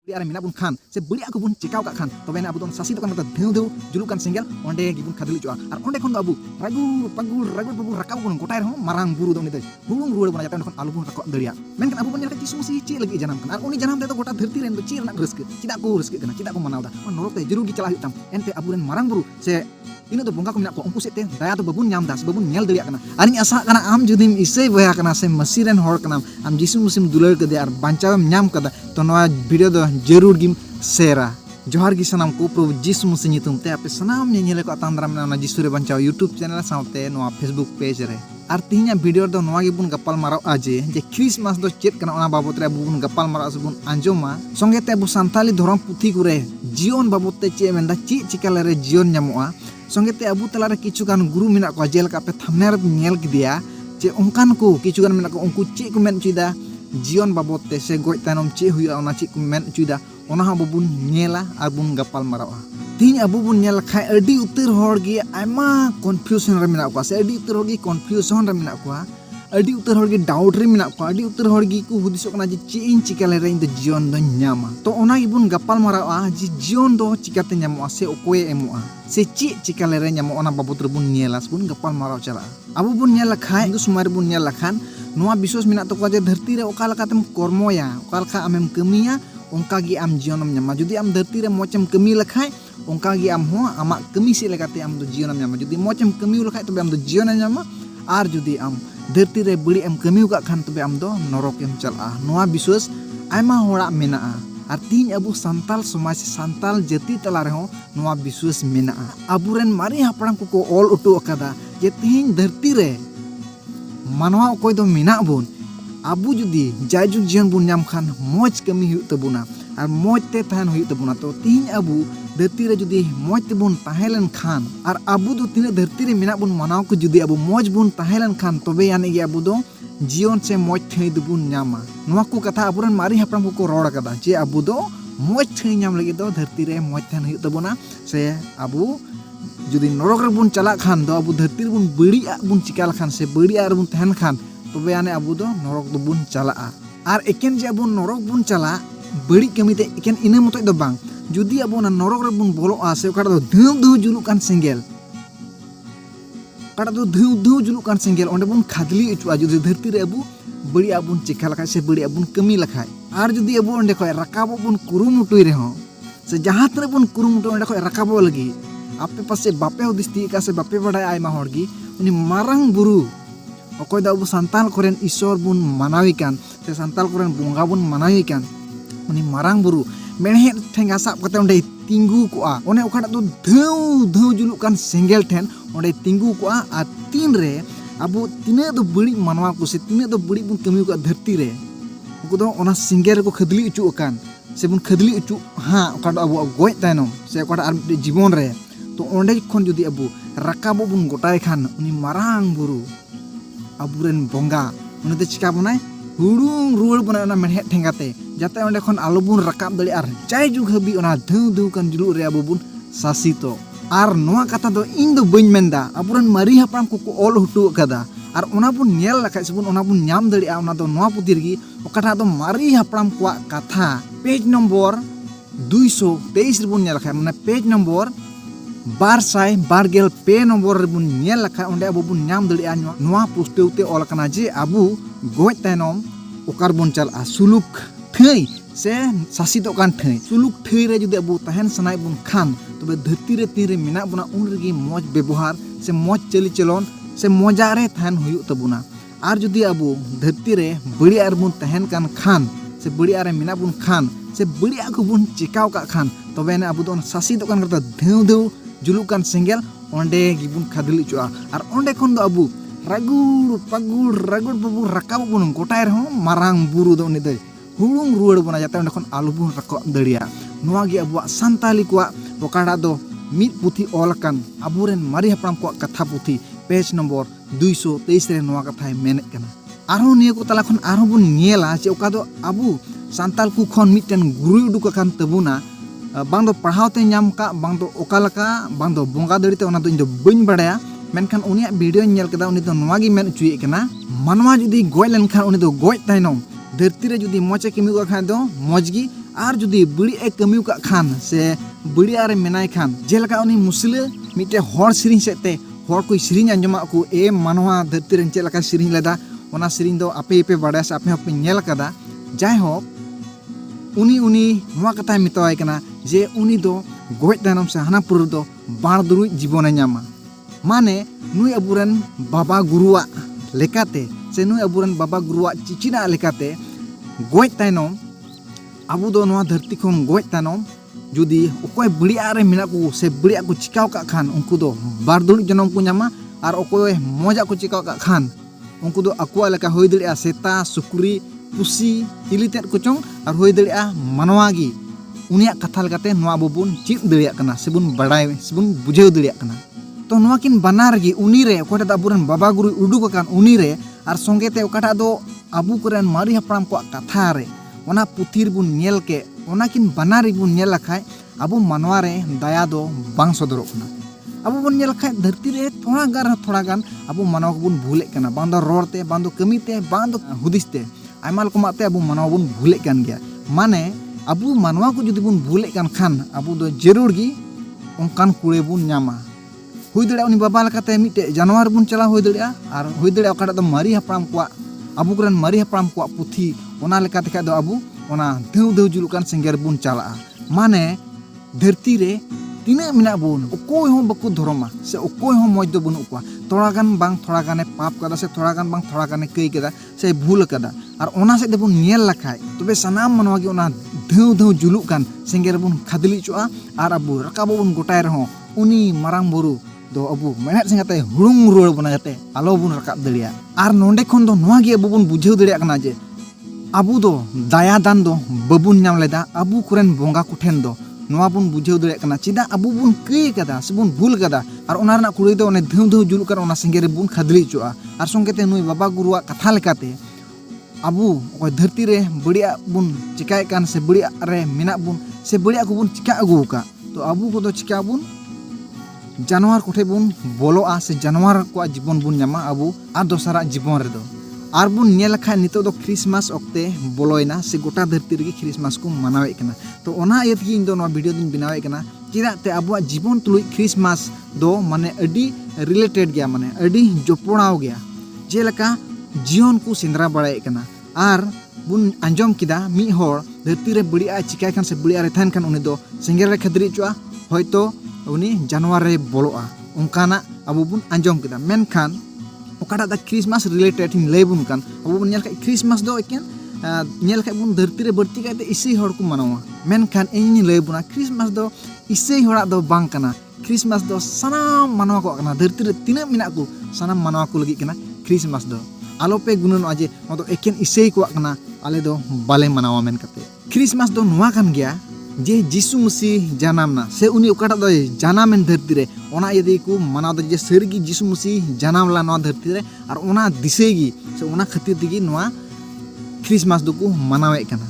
Biar mina bun khan se beli aku bun cekau kak khan tobe na abu don sasi tokan kata dheu julukan senggel onde gibun khadili coa ar onde khon do abu ragu babu rakau bun kotai rehon marang buru do nite hulung ruwar bun jata khon alu bun rakau daria menkan abu bun nyelaka cisu si ci lagi janam kan ar oni janam te to gota dharti ren do ci nak reske cida ko reske kana cida ko manau da norok te jeru gi cala hitam ente abu ren marang buru se ini tuh bongkak minyak ko ungku sete daya tuh babun nyam das babun nyel dari kana ani asa kana am judim isai boya kana se masiren hor kana am jisu musim dular ke ar bancawam nyam kada to noa video do jerur gim sera johar gi sanam ko probu jisu musim nyitum te ape sanam nyele ko atandram na jisu re bancaw youtube channel saute noa facebook page re artinya video do noa gi bun gapal marau aje je christmas do chet kana ona babot re bun gapal marau subun anjoma songe te bu santali dhoram puthi kure jion babot te che menda ci cikalere jion nyamoa songe te abu talare kichugan guru mina ko jel ka pe thumbnail nyel dia che ongkan ko kichugan mina ko ongku ci ku men cida jion babot te se goj tanom ci huya ona ci ku men cida ona ha babun nyela abun gapal marawa tin abu bun nyel khai adi utir hor gi ama confusion re mina ko se adi utir hor gi confusion re mina ko adi utir hor gi doubt re mina ko adi utir hor gi ku hudisok na ji ci in cikale re indo jion do nyama to ona gi bun gapal marawa ji jion do cikate nyamo se okoe emoa se ci cikale re nyamo ona babut re bun nyelas bun gapal marau chala abu bun nyel khai indu sumar bun nyel khan noa bisos mina to ko je dharti re okala katem kormoya okal kha amem kemiya ongka gi am jionam nyama judi am dharti re mochem kemi lakhai ongka gi am ho amak kemi se lekate am do jionam nyama judi mochem kemi lakhai tobe am do jionam nyama ar judi am dharti re beli em kemi ka khan tobe am do norok em chala noa bisos aima hora menaa ar tin abu santal somaj santal jati tala reho noa bisos menaa aburen mari hapram ko ol utu akada je tin dharti re manwa okoy do mena bun abu judi jajug jion bun nyam khan moj kami hu tabuna ar moj te tahan hu tabuna to tin abu dharti re judi moj te bun tahelen khan ar abu do tine dharti re mena bun manaw ko judi abu moj bun tahelen khan tobe yani ge abu do jion se moj thei dubun nyama noa ko katha aburan mari hapram ko rod akada je abu do moj thei nyam lagi do dharti re moj tahan hu tabuna se abu judi norok re bun chalak khan do abu dharti re bun beri bun cikal khan se beri ar bun tahan khan tobe ane abu do norok do bun chalaa ar eken je abu norok bun chala beri kami te eken ina motoi do bang judi abu na norok re bun bolo ase okara do dheu julukan senggel kada do dheu julukan senggel onde bun khadli ucu judi dharti re abu beri abun cikal kha se beri abun kami lakhai ar judi abu onde khoi rakabo bun kurumutui reho se jahat re bun kurumutu onde khoi rakabo lagi ape pase bape hudis ti ka se bape badai aima horgi uni marang buru okoy da abu santal koren isor bun manawikan se santal koren bonga bun manawikan uni marang buru menhe thenga sap kate onde tinggu ko a one okada do dheu julukan senggel ten onde tinggu ko a ar tin re abu tine do buri manwa ko se tine do buri bun kami ko dharti re uku do ona senggel ko khadli ucu akan se bun khadli ucu ha okada abu goj tainom se okada ar jibon re to onde khon judi abu rakabo bun gotai khan uni marang buru aburen bonga uni te chika bonai hurung ruwar bonai ona menhe thengate jate onde khon alu bun rakab dali ar jai jug habi ona dheu kan julu re abu bun sasito ar noa kata do ing do bain menda aburen mari hapram ko ol hutu kada ar ona bun nyel lakai sebun ona bun nyam dali ona do noa putirgi okata do mari hapram ko katha page number 223 ribun nyel lakai mane page number bar sai bargel pe nomor bun nyel lakha onde abu bun nyam dali anyo noa posteu te ol kana je abu goj tainom okar bun chal asuluk thei se sasi to kan thei suluk thei re judi abu tahen sanai bun khan tobe dharti re tin re mena buna un regi moj bebohar se moj chali chalon se moja re tahen huyu tabuna ar judi abu dharti re bari ar bun tahen kan khan se bari ar mena bun khan se bari aku bun cikau ka khan tobe ne abu don sasi to kan kata dheu julukan senggel onde gibun khadli coa ar onde khon do abu ragur babu rakab bun gotai reho marang buru do ni dei hulung ruwar bona jate onde khon alu bun rakab daria noa gi abu santali ko okada do mit puthi olakan aburen mari hapram ko katha puthi page number 223 re noa kathai menet kana arho niya ko tala khon arho bun nyela che okado abu santal ku khon mitten guru uduk kan tabuna bang do pahau te nyam ka bang do okalaka bang do bonga dari te ona do indo bain badaya menkan unia video nyel keda uni do noa gi men ucui kana manwa judi goj len khan uni do goj tainom dharti re judi moche kimi ko khan do moj gi आर जुदी बड़ी ए कमी का खान से बड़ी आरे मेनाय खान जेलका उनी मुसले मिटे हर सिरिंग सेते हर कोई सिरिंग अंजमा को ए मानवा धरती रेन चेलका सिरिंग लेदा ओना सिरिंग दो आपे पे बाडा से आपे हपे नेल कदा जाय हो उनी नवा कथा मितवाय कना जे उनी दो गोज तायनम से हाना पुर दो बार दुरुज जीवन नामा माने नुई अबुरन बाबा गुरुआ लेकाते से नुई अबुरन बाबा गुरुआ चिचिना लेकाते गोज तायनम आबू दो नवा धरती खन गोज तायनम जुदी ओकोय बड़िया रे मेना को से बड़िया को चिकाव का खान उनको दो बार दुरुज जनम को नामा और ओकोय मजा को चिकाव का खान उनको दो अकुआ लेका होय दड़िया सेता सुकुरी पुसी चिली तेट को चोंग और होय दड़िया मानवागी उनिया कथा लेकाते नवा बबुन चिप दड़िया कना सेबुन बड़ाय सेबुन बुझेव दड़िया कना तो नवा किन बानार गी उनी रे ओकटा अबुरन बाबा गुरु उडुक कान उनी रे और संगेते ओकटा दो आबू कोरेन मारी हपड़ाम को कथा रे ओना पुथीर बुन नेल के ओना किन बानार बुन नेल लखाय आबू मानवा रे दया दो बांग सदरक कना आबू बुन नेल लखाय धरती रे थोड़ा गान आबू मानवा को बुन भूले कना बांग दो रोड़ते बांग दो कमीते बांग दो हुदिसते आयमा लकमाते आबू मानवा बुन भूले कान गया माने आबू मानवा को जुदी बुन भूले कान खान आबू दो जरूर गी ओंकान कुड़े बुन ᱧᱟᱢᱟ हुई दड़िया उनी बाबा लकाते मिटे जानवर बुन चला हुई दड़िया और हुई दड़िया ओकाटा दो मारी हपड़ाम को आबू कोरेन मारी हपड़ाम को पुथी ओना लेकाते खा दो आबू ओना धेउ धेउ जुलुकान सेंगेर बुन चला माने धरती रे तिना मिना बुन ओकोय हो बकु धर्मा से ओकोय हो मौज दो बनु को थोड़ा गान बांग थोड़ा गाने पाप कदा से थोड़ा गान बांग थोड़ा गाने कई कदा से भूल कदा और ओना से देबुन नेल लखाय तबे सनाम मनवा गे ओना धेउ धेउ जुलुकान सेंगेर बुन खादली चुआ और आबू रकाबो बुन गोटाय रहो उनी मारांग बुरु दो अबू मेहनत संगते हुड़ुंग रुड़ बना जाते आलो बुन रकाब दड़िया और नोंडे खन दो नोआ गे अबू बुन बुझेव दड़िया कना जे आबू दो दाया दान दो बबुन नाम लेदा आबू कोरेन बोंगा कुठेन दो नोआ बुन बुझेव दड़िया कना चिदा आबू बुन कई कदा से बुन भूल कदा और ओना रना कुड़ी दो ओने धेउ धेउ जुलु कर ओना सेंगेरे बुन खादली चुआ और संगेते नुई बाबा गुरुआ कथा लेकाते आबू ओय धरती रे बड़िया बुन चिकाय कान से बड़िया रे मेना बुन से बड़िया को बुन चिका अगु का तो आबू को दो चिका बुन जानवर कोठे बुन बोलो आ से जानवर को जीवन बुन ᱧᱟᱢᱟ आबू आ दोसरा जीवन रे दो आर बुन नेल लखाय नितो दो क्रिसमस ओक्ते बोलोयना से गोटा धरती रे क्रिसमस को मनावे कना तो ओना इयत गी इन दो नो वीडियो दिन बनावे कना चिदा ते आबुआ जीवन तुलुई क्रिसमस दो माने अडी रिलेटेड गया माने अडी जोपड़ाव गया जेलका जीवन को सेंद्रा बड़ाय कना आर बुन अंजम किदा मी होर धरती रे बड़िया चिकाय खान से बड़िया रे थान खान उनी दो सेंगेल रे खदरी चुआ होयतो उनी जानवर रे बोलोआ उनकाना आबू बुन अंजम किदा मेनखान ओकाटा दा क्रिसमस रिलेटेड इन लय बुन कान आबू बुन नेल खाय क्रिसमस दो एकेन नेल खाय बुन धरती रे बर्ती कायते इसे हड़ को मनावा मेनखान इनी लय बुना क्रिसमस दो इसे हड़ा दो बांग काना क्रिसमस दो सनाम मानवा को काना धरती रे तिना मिना को सनाम मानवा को लगी काना क्रिसमस दो आलो पे गुनन अजे नो एकेन इसे को काना आले दो बाले मनावा मेन कते क्रिसमस दो नोआ कान गया जे जीसु मसीह जानामना से उनी ओकाटा दो जानामेन धरती रे ओना यदि को मनाव द जे सरगी जीसु मसीह जानाम ला नोआ धरती रे और ओना दिसेगी से ओना खातिर दिगी नोआ क्रिसमस दो को मनावे कना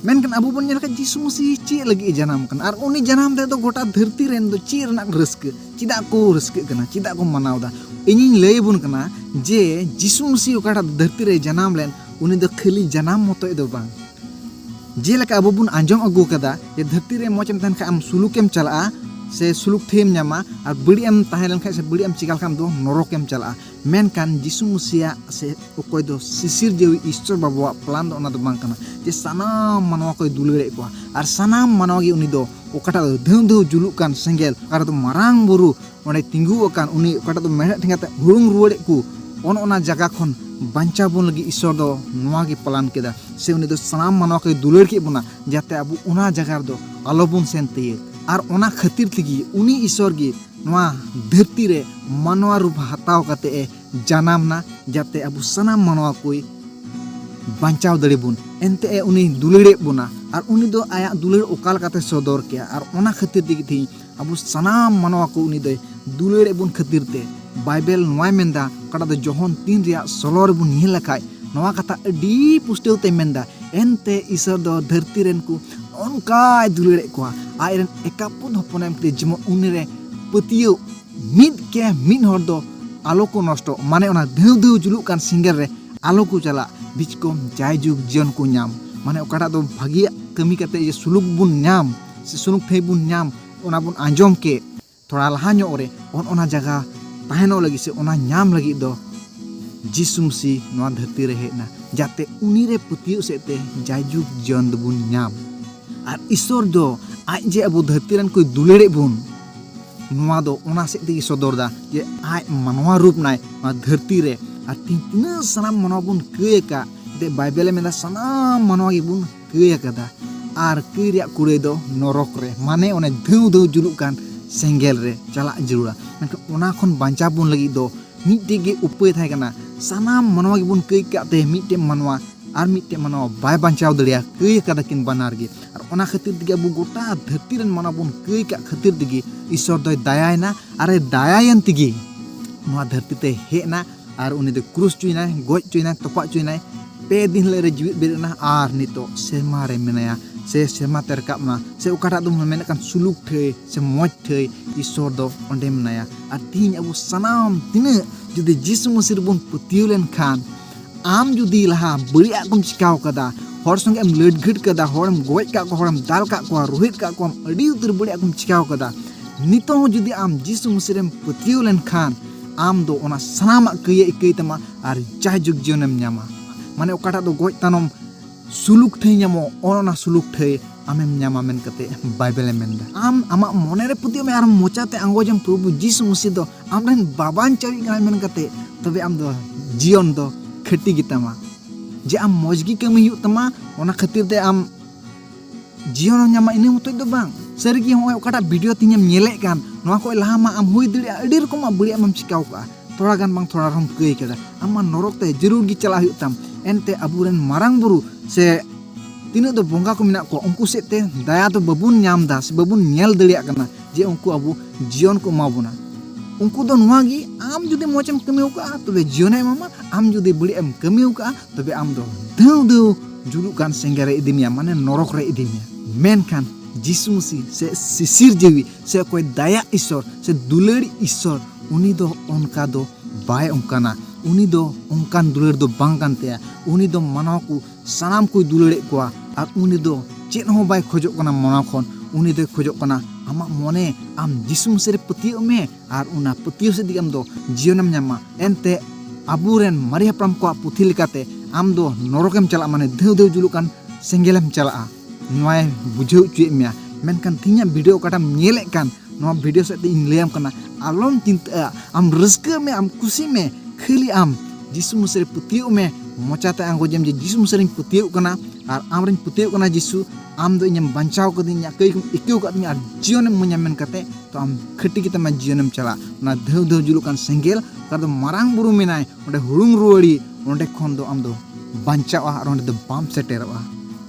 मेनकन अबू बन नेल का जीसु मसीह चे लगी जानाम कना और उनी जानाम दे दो गोटा धरती रेन दो चे रना रस्क चिदा को रस्क कना चिदा को मनावदा इनी लय बुन कना जे जीसु मसीह ओकाटा धरती रे जानाम लेन उनी दो खाली जानाम मतो दो बांग जेलका आबू बुन आंजम अगू कदा ये धरती रे मोचम तन खा आम सुलुकेम चला से सुलुक थेम ᱧᱟᱢᱟ और बड़ी एम ताहेलन खा से बड़ी एम चिकाल खाम दो नरकेम चला मेनकान जीसु मसीहा से ओकोय दो सिसिर जेवी ईश्वर बाबुआ प्लान दो ओना दो बांग कना जे सनाम मानवा कोय दुलगड़े को और सनाम मानवा गे उनी दो ओकाटा दो धेउ धेउ जुलुक कान सेंगेल और दो मारांग बुरु ओने तिंगु अकान उनी ओकाटा दो मेहनत ठेंगाते हुरुंग रुवड़े को ओना जगह खन बांचा बुन लगी ईश्वर दो नोआ गे प्लान केदा से उनी दो सनाम मानवा कोय दुलड़ के बुना जाते आबू ओना जगह दो आलो बुन सेन ते और ओना खातिर थी उनी ईश्वर गी नोआ धरती रे मानवा रूप हताव काते जानामना जाते आबू सनाम मानवा कोई बांचाव दड़े बुन एनते उनी दुलड़े बुना और उनी दो आया दुलड़ ओकाल काते सदर के और ओना खातिर थी आबू सनाम मानवा को उनी दो दुलड़े बुन खातिर ते बाइबल नोय मेंदा कड़ा दो जोहन 3 रिया 16 रे बुन नेल लखाय नोआ कथा अडी पुष्टेव ते मेंदा एनते ईश्वर दो धरती रेन को उनका दुलड़े को आयरन एकापुन हपनेम के जमन उनरे पतियो मिद के मिन हर दो आलो को नष्ट माने ओना धेउ धेउ जुलुक कान सिंगर रे आलो को चला बीच को जाय जुग जीवन को नाम माने ओकाटा दो भागिया kami kate je suluk bun nyam se suluk thei bun nyam ona bun anjom ke थोड़ा लहा ᱧᱚᱜ रे ona jaga taheno lagi se ona nyam lagi do जिसु मसीह नवा धरती रे हेना जाते उनी रे पतियो सेते जायजुग जीवन दबुन nyam और ईश्वर दो आज जे अबो धरती रन कोई दुलेड़े बुन नवा दो ओना सेते की सदर दा जे आज मनवा रूप नाय नवा धरती रे और तिना सनाम मनवा बुन कयका दे बाइबल में दा सनाम मनवा की बुन कयका और कई रे कुड़े दो नरक रे माने ओने धौ धौ जुलुक कान सेंगेल रे चला जरूरा मेनखान ओना खन बांचा बुन लगी दो मिट्टे गे उपाय थाय कना सनाम मनवा की बुन कई काते मिट्टे मनवा और मिट्टे मनवा बाय बांचाव दड़िया कई कादा किन बनार गे और ओना खातिर दिगे अबु गोटा धरती रन मनवा बुन कई का खातिर दिगे ईश्वर दय दायायना अरे दायायन तिगे नवा धरती ते हेना और उनी दे क्रूस चुइना गोज चुइना तपा चुइना पे दिन ले रे जीवित बेरना और नितो सेमा रे मेनाया से सेमा ते रकाबना से उकाटा दो मेनकान सुलुक थे से मौज थे ईश्वर दो ओंडे मेनाया और तीन अबु सनाम तिने जुदी जिसु मसीह बुन पतियो लेन खान आम जुदी लहा बड़िया कुम चिकाव कदा हर संगे एम लड़घट कदा हरम गोज का को हरम दाल का को रोहित का को अड़ी उतर बड़िया कुम चिकाव कदा नितो जुदी आम जिसु मसीह रेम पतियो लेन खान आम दो ओना सनामा कय इकई तमा और जायजुग जीवनम न्यामा माने ओकाटा दो गोज तानम सुलुक थे ᱧᱟᱢᱚ ओना सुलुक थे आमेम ᱧᱟᱢᱟ मेन कते बाइबल मेनदा आम आमा मने रे पुतियो में आर मोचाते आंगोजम प्रभु जिसु मसीह दो आमरेन बाबान चावी गना मेन कते तबे आम दो जीवन दो खटी गितामा जे आम मौजगी कमी हुई तमा ओना खातिर ते आम जीवन ᱧᱟᱢᱟ इने मतो दो बांग सरगी होय ओकाटा वीडियो तिᱧम नेले कान नोआ को लहा मा आम हुई दड़िया अडी रकम बड़िया मम चिकाव का थोड़ा गान बांग थोड़ा रम कई कदा आमा नरक ते जरूर गी चला हुई तम एनते अबुरेन मारांग बुरु से तीना दो बोंगा को मिना को उनको सेते दया तो बबुन ᱧᱟᱢ दा से बबुन नेल दड़िया कना जे उनको अबु जीवन को माबुना उनको दो नुआगी आम जुदे मोचम कमी होका तबे जीवने मामा आम जुदे बड़ी एम कमी होका तबे आम दो धौ धौ जुलुक कान सेंगरे इदिमिया माने नरक रे इदिमिया मेनखान जिसु मसीह से सिसिर जेवी से कोई दया ईश्वर से दुलेड़ी ईश्वर उनी दो उनका दो बाय उनकाना उनी दो उनकान दुलेड़ दो बांग कानते उनी दो मानव को सनाम को दुलेड़े कोआ और उनी दो चेत हो बाय खोजो कना मानव खन उनी दो खोजो कना आमा मने आम जिसु मसीह रे पतियो में और उना पतियो से दिगम दो जीवनम ᱧᱟᱢᱟ एनते अबुरेन मारे हप्राम को पुथि लेकाते आम दो नरकेम चला माने धौ धौ जुलुकान सेंगेलम चला नोय बुझाव चुए मिया मेनकान तिnya वीडियो काटाम नेले कान नोआ वीडियो से इन लेम कना आलम चिंता आम रस्के में आम खुशी में खाली आम जिसु मसीह पुतियो में मोचाते आंगोजम जे जिसु मसीह पुतियो कना और आमरेन पुतियो कना जिसु आम दो इᱧ बांचाव कदिnya कई इक्यो कदमी और जीवन मुन्याम मेन कते तो आम खटी की तमा जीवनम चला ना धौ धौ जुलुकान सेंगेल कर दो मारांग बुरु मेनाय ओंडे हुरुंग रुवाड़ी ओंडे खन दो आम दो बांचावा और ओंडे दो बाम सेटेरवा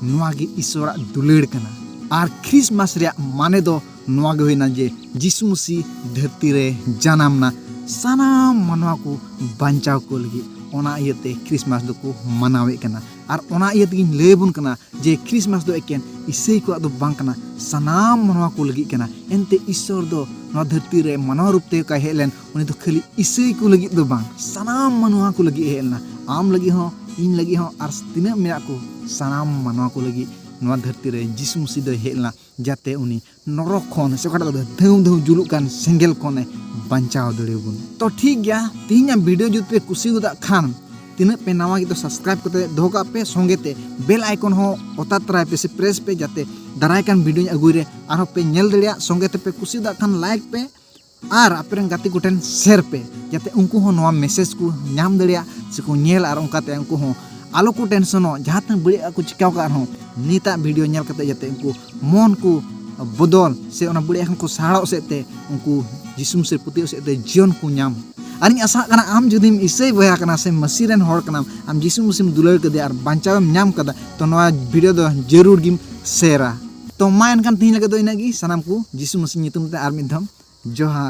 नोआगी ईश्वरा दुलेड़ कना और क्रिसमस रे माने दो नोआगे होइना जे जिसु मसीह धरती रे जानामना सनाम मनवा को बांचाव को लगी ओना इयते क्रिसमस दो को मनावे कना और ओना इयते गिन लेबुन कना जे क्रिसमस दो एकेन ईसई को दो बांग कना सनाम मनवा को लगी कना एनते ईश्वर दो नवा धरती रे मनवा रूप ते का हेलेन उनी दो खाली ईसई को लगी दो बांग सनाम मनवा को लगी हेलना आम लगी हो इन लगी हो और तिना मेना को सनाम मनवा को लगी नवा धरती रे जिसु मसीह दो हेलना जाते उनी नरक खन से कटा दो धौ धौ जुलुक कान सेंगेल खने बांचाव दड़ेबुन तो ठीक गया तिना वीडियो जुद पे कुसी उदा खान तिना पे नवा की तो सब्सक्राइब करते दोका पे संगेते बेल आइकन हो ओता तराय पे से प्रेस पे जाते दाराय कान वीडियो अगुई रे आरो पे नेल दड़िया संगेते पे कुसी उदा खान लाइक पे और आपेरन गाती कुटेन शेयर पे जाते उनको हो नवा मैसेज को नाम दड़िया से को नेल और उनकाते उनको हो आलो को टेंशन हो जहाँ तक बड़ी को चिकाव का नीता वीडियो नेल करते जाते उनको मन को बदल से उना बड़ी को साड़ो सेते उनको जिसु मसीह पुतियो सेते जीवन को नाम आनी आशा कना आम जुदिम इसई बया कना से मसीरेन हर कना आम जिसु मसीह दुलर कदे और बांचावम नाम कदा तो नवा वीडियो दो जरूर गिम शेयरा तो मा एनकान तीन लगे दो इनागी सनाम को जिसु मसीह नितुम ते आर मिधम जोहार।